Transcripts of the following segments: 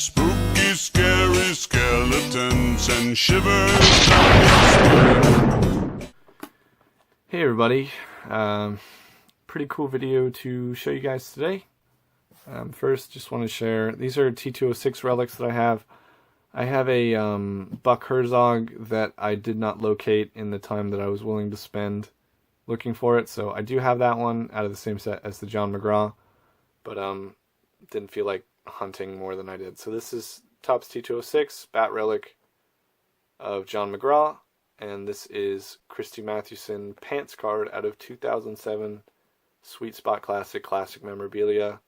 Spooky, scary skeletons and shivers down. Hey everybody, pretty cool video to show you guys today. First, just want to share, these are T206 relics that I have. I have a Buck Herzog that I did not locate in the time that I was willing to spend looking for it, so I do have that one out of the same set as the John McGraw, but didn't feel like hunting more than I did. So this is Topps T206 Bat Relic of John McGraw, and this is Christy Mathewson Pants card out of 2007 Sweet Spot Classic memorabilia.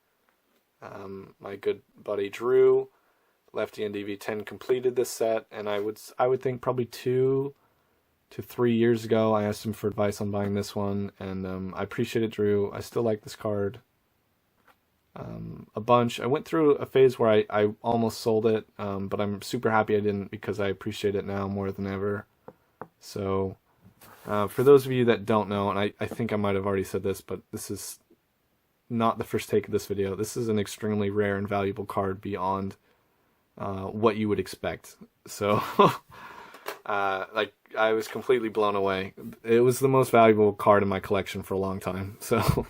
My good buddy Drew, Lefty and DV10, completed this set, and I would think probably 2 to 3 years ago I asked him for advice on buying this one, and I appreciate it, Drew. I still like this card a bunch. I went through a phase where I almost sold it, but I'm super happy I didn't, because I appreciate it now more than ever. So for those of you that don't know, and I think I might have already said this, but this is not the first take of this video. This is an extremely rare and valuable card beyond what you would expect. So like, I was completely blown away. It was the most valuable card in my collection for a long time, so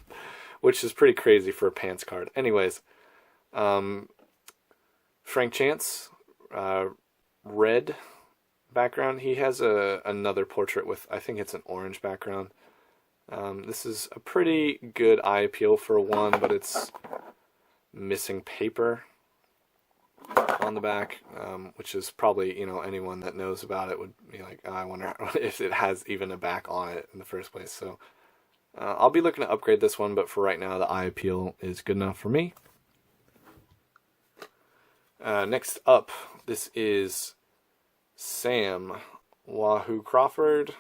which is pretty crazy for a Pants card. Anyways, Frank Chance, red background. He has another portrait with, I think it's an orange background. This is a pretty good eye appeal for one, but it's missing paper on the back, which is probably, you know, anyone that knows about it would be like, oh, I wonder if it has even a back on it in the first place. So I'll be looking to upgrade this one, but for right now the eye appeal is good enough for me. Next up, this is Sam Wahoo Crawford.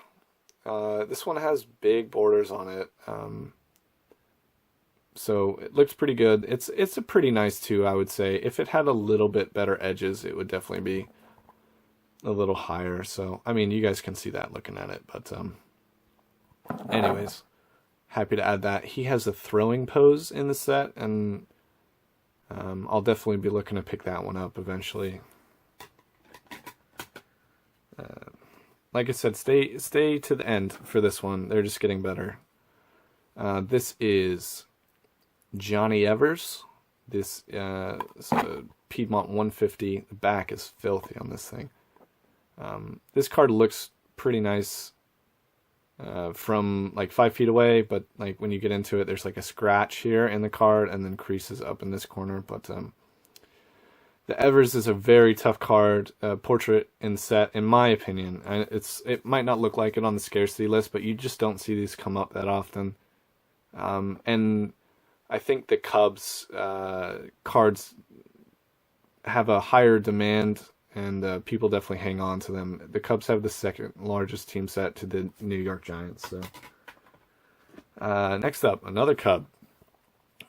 This one has big borders on it, so it looks pretty good. It's a pretty nice 2, I would say. If it had a little bit better edges, it would definitely be a little higher. So, I mean, you guys can see that looking at it, but anyways, happy to add that. He has a throwing pose in the set, and I'll definitely be looking to pick that one up eventually. Like I said, stay to the end for this one. They're just getting better. This is Johnny Evers. This is a Piedmont 150. The back is filthy on this thing. This card looks pretty nice from like 5 feet away, but like when you get into it, there's like a scratch here in the card and then creases up in this corner. But the Evers is a very tough card, portrait in set, in my opinion. It might not look like it on the scarcity list, but you just don't see these come up that often. And I think the Cubs cards have a higher demand, and people definitely hang on to them. The Cubs have the second largest team set to the New York Giants. So next up, another Cub.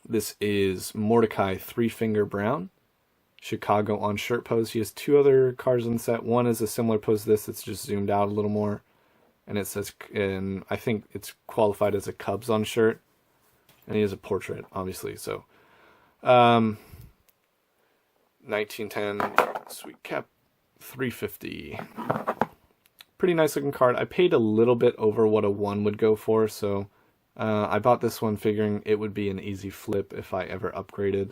This is Mordecai Three Finger Brown. Chicago on shirt pose. He has 2 other cards in the set. One is a similar pose to this. It's just zoomed out a little more, and it says, and I think it's qualified as a Cubs on shirt, and he has a portrait, obviously. So 1910 Sweet Cap 350. Pretty nice looking card. I paid a little bit over what a 1 would go for, so I bought this one figuring it would be an easy flip if I ever upgraded.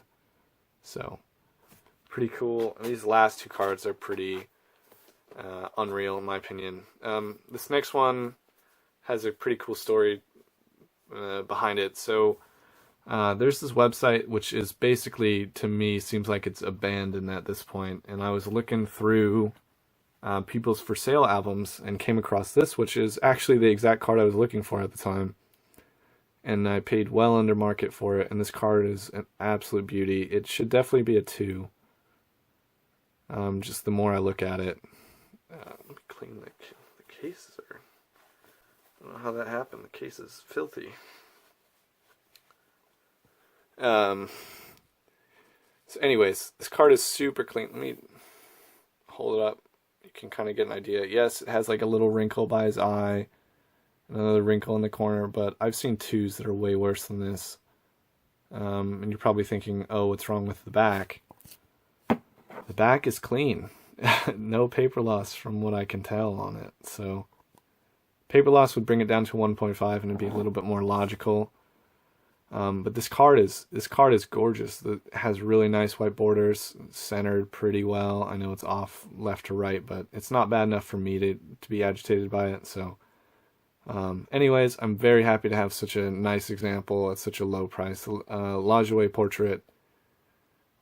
So pretty cool. And these last 2 cards are pretty unreal, in my opinion. This next one has a pretty cool story behind it. So there's this website which is basically, to me, seems like it's abandoned at this point. And I was looking through people's for sale albums and came across this, which is actually the exact card I was looking for at the time. And I paid well under market for it. And this card is an absolute beauty. It should definitely be a 2. Just the more I look at it. Let me clean the cases. I don't know how that happened. The case is filthy. So anyways, this card is super clean. Let me hold it up. You can kind of get an idea. Yes, it has like a little wrinkle by his eye. Another wrinkle in the corner, but I've seen 2s that are way worse than this. And you're probably thinking, oh, what's wrong with the back? The back is clean. No paper loss from what I can tell on it. So paper loss would bring it down to 1.5 and it'd be a little bit more logical. But this card is gorgeous. It has really nice white borders, centered pretty well. I know it's off left to right, but it's not bad enough for me to be agitated by it. So anyways, I'm very happy to have such a nice example at such a low price. Lajoie Portrait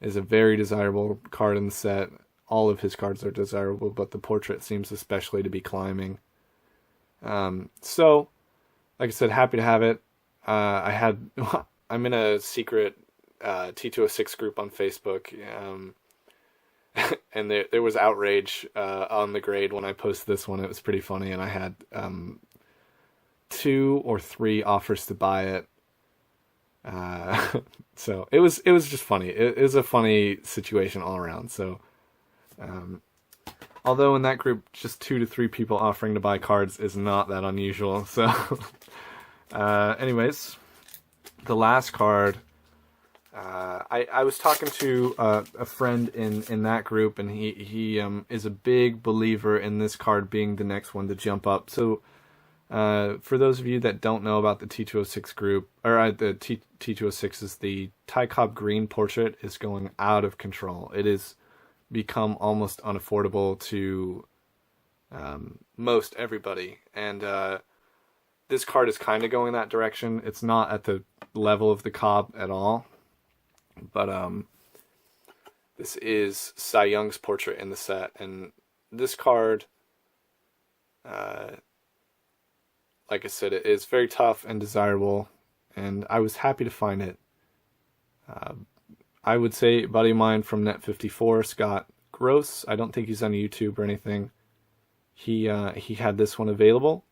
is a very desirable card in the set. All of his cards are desirable, but the Portrait seems especially to be climbing. So, like I said, happy to have it. I'm in a secret T206 group on Facebook, and there was outrage on the grade when I posted this one. It was pretty funny, and I had 2 or 3 offers to buy it. So it was just funny. It was a funny situation all around. So, although in that group, just 2 to 3 people offering to buy cards is not that unusual. So, anyways, the last card, I was talking to a friend in that group, and he is a big believer in this card being the next one to jump up. So, for those of you that don't know about the T206 group, or the T206s, the Ty Cobb Green Portrait is going out of control. It has become almost unaffordable to most everybody, and this card is kind of going that direction. It's not at the level of the Cobb at all, but this is Cy Young's Portrait in the set, and this card, like I said, it is very tough and desirable, and I was happy to find it. I would say a buddy of mine from Net54, Scott Gross, I don't think he's on YouTube or anything, he had this one available,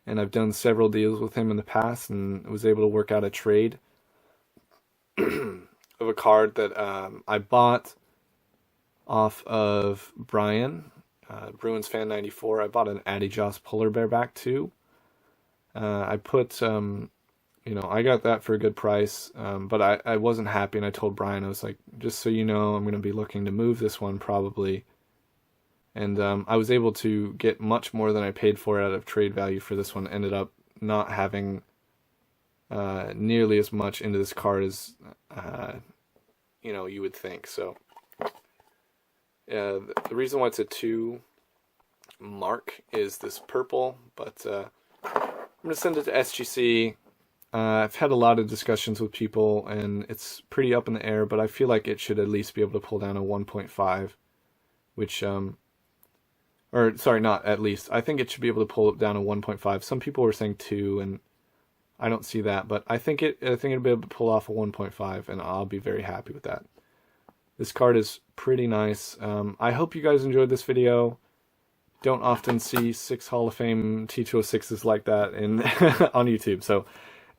and I've done several deals with him in the past and was able to work out a trade of a card that I bought off of Brian, Bruins Fan 94. I bought an Addy Joss Polar Bear back too. I put, I got that for a good price, but I wasn't happy, and I told Brian, I was like, just so you know, I'm going to be looking to move this one probably. And I was able to get much more than I paid for it out of trade value for this one. Ended up not having nearly as much into this card as, you would think. So, the reason why it's a 2 mark is this purple, but I'm going to send it to SGC. I've had a lot of discussions with people, and it's pretty up in the air, but I feel like it should at least be able to pull down a 1.5, which, or sorry, not at least. I think it should be able to pull it down a 1.5. Some people were saying 2, and I don't see that, but I think it'll be able to pull off a 1.5, and I'll be very happy with that. This card is pretty nice. I hope you guys enjoyed this video. Don't often see 6 Hall of Fame T206s like that on YouTube. So,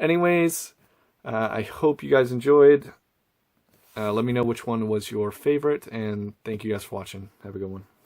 anyways, I hope you guys enjoyed. Let me know which one was your favorite, and thank you guys for watching. Have a good one.